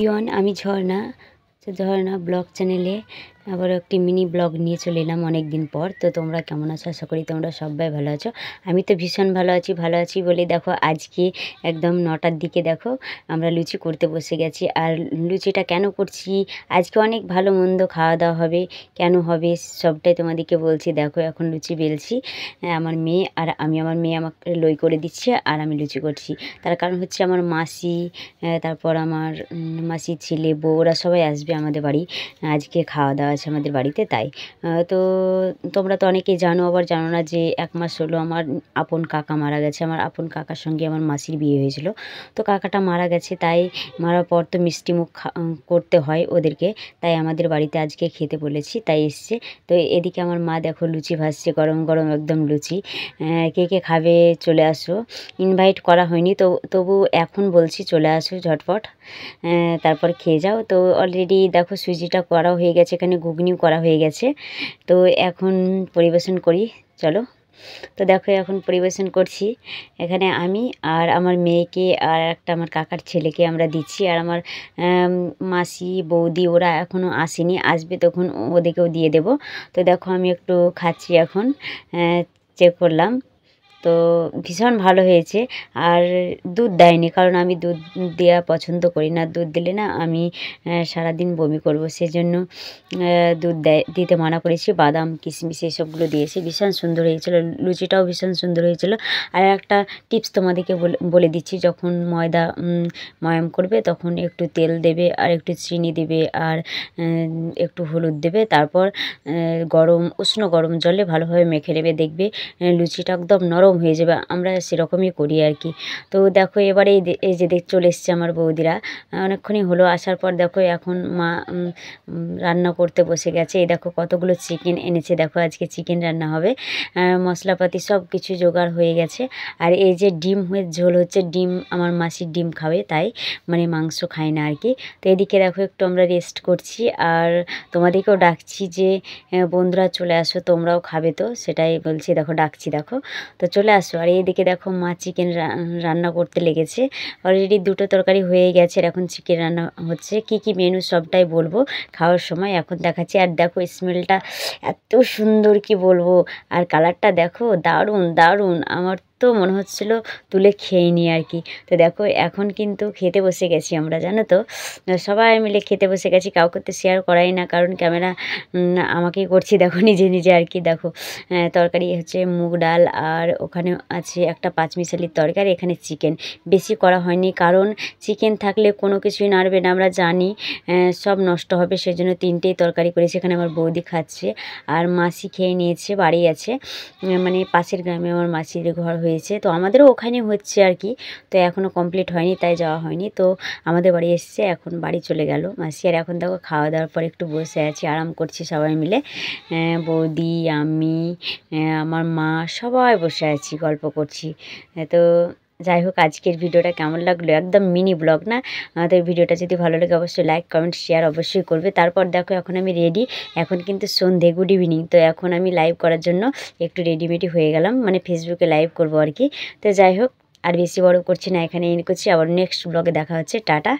Everyone, আমি ঝর্ণা। তো ঝর্ণা blog চ্যানেলে আবার একটি মিনি ব্লগ নিয়ে চলে এলাম অনেক দিন পর। তো তোমরা কেমন আছো? আশা করি তোমরা সবাই ভালো আছো। আমি তো ভীষণ ভালো আছি বলে দেখো আজকে একদম 9টার দিকে দেখো আমরা লুচি করতে বসে গেছি। আর লুচিটা কেন করছি, আজকে অনেক ভালো মন্দ খাওয়া দাওয়া হবে, কেন হবে সবটাই তোমাদেরকে বলছি। দেখো এখন লুচি বেলছি, আমার মেয়ে আর আমি। আমার মেয়ে আমাকে লই করে দিচ্ছে আর আমি লুচি করছি। তার কারণ হচ্ছে আমার মাসি, তারপর আমার মাসির ছেলে, বউ, ওরা সবাই আসবে আমাদের বাড়ি। আজকে খাওয়া দাওয়া আছে আমাদের বাড়িতে, তাই। তো তোমরা তো অনেকেই জানো, আবার জানো না যে 1 মাস হলো আমার আপন কাকা মারা গেছে। আমার আপন কাকার সঙ্গে আমার মাসির বিয়ে হয়েছিল। তো কাকাটা মারা গেছে, তাই মারার পর তো মিষ্টিমুখ করতে হয় ওদেরকে, তাই আমাদের বাড়িতে আজকে খেতে বলেছি, তাই এসছে। তো এদিকে আমার মা দেখো লুচি ভাজছে, গরম গরম একদম লুচি। কে কে খাবে চলে আসো। ইনভাইট করা হয়নি, তো তবু এখন বলছি চলে আসো ঝটপট, তারপর খেয়ে যাও। তো অলরেডি দেখো সুজিটা করা হয়ে গেছে, এখানে ঘুগনিও করা হয়ে গেছে। তো এখন পরিবেশন করি, চলো। তো দেখো এখন পরিবেশন করছি, এখানে আমি আর আমার মেয়েকে আর একটা আমার কাকার ছেলেকে আমরা দিচ্ছি। আর আমার মাসি, বৌদি ওরা এখনও আসেনি, আসবে তখন ওদেরকেও দিয়ে দেব। তো দেখো আমি একটু খাচ্ছি এখন, চেক করলাম। তো ভীষণ ভালো হয়েছে। আর দুধ দেয়নি, কারণ আমি দুধ দেওয়া পছন্দ করি না। দুধ দিলে না আমি সারাদিন বমি করব, সেজন্য দুধ দিতে মানা করেছি। বাদাম, কিশমিশ এসবগুলো দিয়েছি। ভীষণ সুন্দর হয়েছিল, লুচিটাও ভীষণ সুন্দর হয়েছিল। আর একটা টিপস তোমাদেরকে বলে দিচ্ছি, যখন ময়দা ময়াম করবে তখন একটু তেল দেবে আর একটু চিনি দেবে আর একটু হলুদ দেবে। তারপর উষ্ণ গরম জলে ভালোভাবে মেখে নেবে, দেখবে লুচিটা একদম নরম হয়ে যাবে। আমরা সেরকমই করি আর কি। তো দেখো এবারে এই যে চলে এসছে আমার বৌদিরা, অনেকক্ষণই হলো আসার পর। দেখো এখন মা রান্না করতে বসে গেছে। এই দেখো কতগুলো চিকেন এনেছে, দেখো আজকে চিকেন রান্না হবে। মশলাপাতি সব কিছু জোগাড় হয়ে গেছে। আর এই যে ডিম ঝোল হচ্ছে, ডিম আমার মাসির ডিম খাবে, তাই মানে মাংস খায় না আর কি। তো এদিকে দেখো একটু আমরা রেস্ট করছি, আর তোমাদেরকেও ডাকছি যে বন্ধুরা চলে আসো, তোমরাও খাবে, তো সেটাই বলছি। দেখো ডাকছি, দেখো তো চলে আসো। আর এইদিকে দেখো মা চিকেন রান্না করতে লেগেছে। অলরেডি 2টো তরকারি হয়ে গেছে, আর এখন চিকেন রান্না হচ্ছে। কি কি মেনু সবটাই বলবো খাওয়ার সময়, এখন দেখাচ্ছি। আর দেখো স্মেলটা এত সুন্দর, কি বলবো। আর কালারটা দেখো দারুণ দারুণ, আমার তো মনে হচ্ছিল তুলে খেয়ে নিই আর কি। তো দেখো এখন কিন্তু খেতে বসে গেছি আমরা, জানো তো, সবাই মিলে খেতে বসে গেছি। কাউকে তো শেয়ার করাই না, কারণ ক্যামেরা আমাকেই করছি দেখো, নিজে নিজে আর কি। দেখো তরকারি হচ্ছে মুগ ডাল, আর ওখানে আছে একটা পাঁচমিশালির তরকারি, এখানে চিকেন বেশি করা হয়নি, কারণ চিকেন থাকলে কোনো কিছুই নাড়বে না, আমরা জানি সব নষ্ট হবে, সেজন্য 3টেই তরকারি করেছি। এখানে আমার বৌদি খাচ্ছে, আর মাসি খেয়ে নিয়েছে, বাড়ি আছে। মানে পাশের গ্রামে আমার মাসির ঘর হয়েছে, তো আমাদেরও ওখানে হচ্ছে আর কি। তো এখনও কমপ্লিট হয়নি, তাই যাওয়া হয়নি। তো আমাদের বাড়ি এসছে, এখন বাড়ি চলে গেল মাসি। আর এখন দেখো খাওয়া দাওয়ার পর একটু বসে আছি, আরাম করছি সবাই মিলে। বৌদি, আমি, আমার মা সবাই বসে আছি, গল্প করছি। তো যাই হোক, আজকের ভিডিওটা কেমন লাগলো, একদম মিনি ব্লগ না। আমাদের ভিডিওটা যদি ভালো লাগে অবশ্যই লাইক, কমেন্ট, শেয়ার অবশ্যই করবে। তারপর দেখো এখন আমি রেডি, এখন কিন্তু সন্ধে, গুড ইভিনিং। তো এখন আমি লাইভ করার জন্য একটু রেডিমেডি হয়ে গেলাম, মানে ফেসবুকে লাইভ করবো আর কি। তো যাই হোক, আর বেশি বড় করছি না, এখানে এন্ড করছি। আবার নেক্সট ব্লগে দেখা হচ্ছে, টাটা।